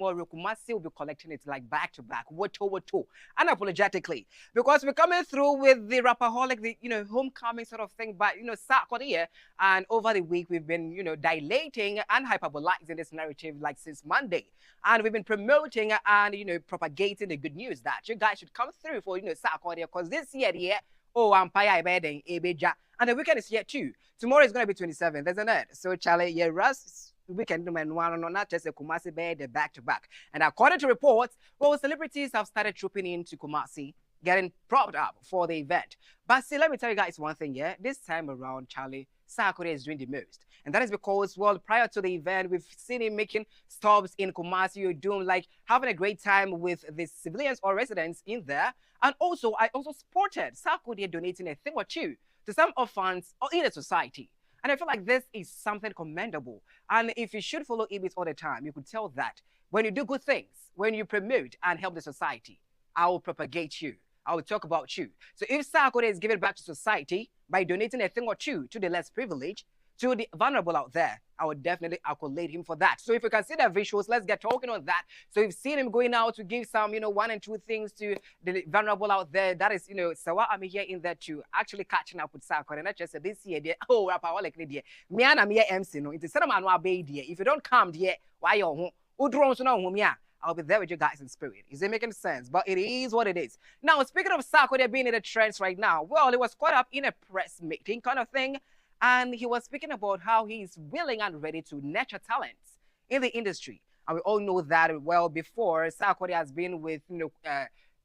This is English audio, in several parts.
Well, Kumasi will be collecting it like back to back, woto, unapologetically, because we're coming through with the rapperholic, the homecoming sort of thing. But Saturday, and over the week we've been dilating and hyperbolizing this narrative like since Monday, and we've been promoting and propagating the good news that you guys should come through for Saturday, because this year, oh, Empire Ebeding, Ebeja, and the weekend is here too. Tomorrow is going to be 27th, isn't it? So, Charlie, yeah, Russ. Weekend not just a Kumasi bed back to back. And according to reports, well, celebrities have started trooping into Kumasi, getting propped up for the event. But see, let me tell you guys one thing, yeah. This time around, Charlie, Sarkodie is doing the most. And that is because, well, prior to the event, we've seen him making stops in Kumasi, doing like having a great time with the civilians or residents in there. And also, I also spotted Sarkodie donating a thing or two to some orphans or in the society. And I feel like this is something commendable. And if you should follow Ibis all the time, you could tell that when you do good things, when you promote and help the society, I will propagate you. I will talk about you. So if Sarkodie is giving back to society by donating a thing or two to the less privileged, to the vulnerable out there, I would definitely accolade him for that. So if you can see the visuals, let's get talking on that. So you've seen him going out to give some, one and two things to the vulnerable out there. That is, so I'm here in there too, actually catching up with Sarkodie. And I just said this year, oh, RapperHolicThe, me and I'm here MC, no, it's a man who obey, dear. If you don't come, dear, why you're home? Who drones to know whom, yeah? I'll be there with you guys in spirit. Is it making sense? But it is what it is. Now, speaking of Sarkodie being in the trends right now, well, it was caught up in a press meeting kind of thing. And he was speaking about how he is willing and ready to nurture talents in the industry. And we all know that, well, before, Sarkodie has been with,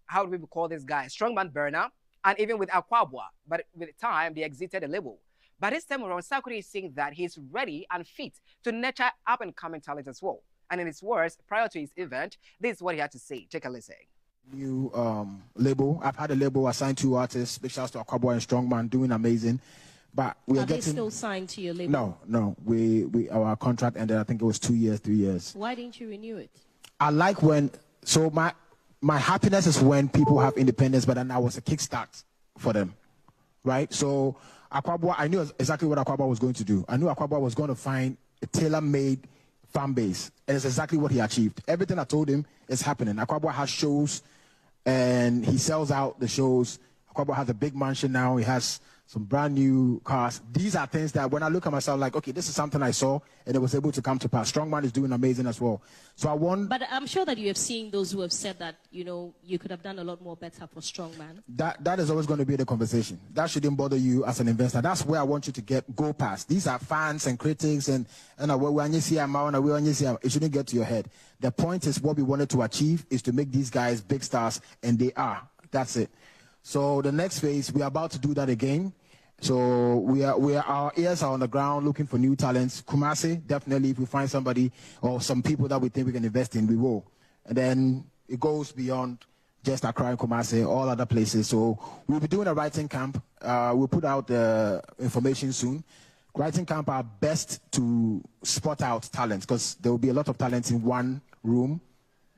how do we call this guy? Strongman Burner, and even with Akwabwa. But with time, they exited the label. But this time around, Sarkodie is saying that he's ready and fit to nurture up-and-coming talent as well. And in his words, prior to his event, this is what he had to say. Take a listen. New label. I've had a label assigned 2 artists. Big shouts to Akwabwa and Strongman, doing amazing. But we are they still signed to your label? No. Our contract ended. I think it was 2 years, 3 years. Why didn't you renew it? I like when. So my happiness is when people have independence, but then I was a kickstart for them, right? So Akwabwa, I knew exactly what Akwabwa was going to do. I knew Akwabwa was going to find a tailor-made fan base, and it's exactly what he achieved. Everything I told him is happening. Akwabwa has shows, and he sells out the shows. Akwabwa has a big mansion now. He has some brand new cars. These are things that when I look at myself, like, okay, this is something I saw and it was able to come to pass. Strongman is doing amazing as well. So I want. But I'm sure that you have seen those who have said that, you could have done a lot more better for Strongman. That is always going to be the conversation. That shouldn't bother you as an investor. That's where I want you to go past. These are fans and critics and it shouldn't get to your head. The point is what we wanted to achieve is to make these guys big stars, and they are. That's it. So the next phase, we are about to do that again. So our ears are on the ground looking for new talents. Kumasi, definitely, if we find somebody or some people that we think we can invest in, we will. And then it goes beyond just Accra and Kumasi, all other places. So we'll be doing a writing camp. We'll put out the information soon. Writing camp are best to spot out talents because there will be a lot of talents in one room,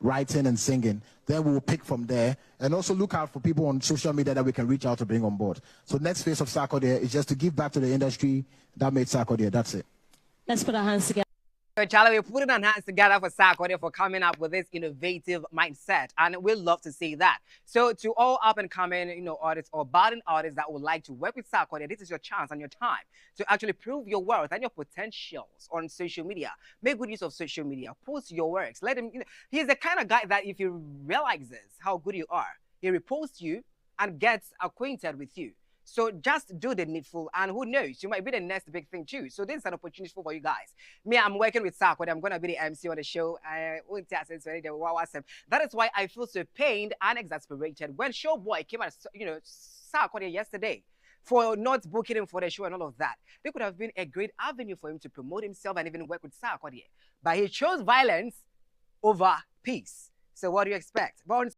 writing and singing. Then we will pick from there and also look out for people on social media that we can reach out to bring on board. So next phase of Sarkodie is just to give back to the industry that made Sarkodie. That's it. Let's put our hands together. So, Charlie, we're putting our hands together for Sarkodie for coming up with this innovative mindset, and we'd love to see that. So, to all up-and-coming, artists or budding artists that would like to work with Sarkodie, this is your chance and your time to actually prove your worth and your potentials on social media. Make good use of social media. Post your works. Let him. He's the kind of guy that if he realizes how good you are, he reposts you and gets acquainted with you. So just do the needful, and who knows, you might be the next big thing too. So this is an opportunity for you guys. Me, I'm working with Sarkodie. I'm going to be the MC on the show. That is why I feel so pained and exasperated when Showboy came at Sarkodie yesterday for not booking him for the show and all of that. There could have been a great avenue for him to promote himself and even work with Sarkodie. But he chose violence over peace. So what do you expect? But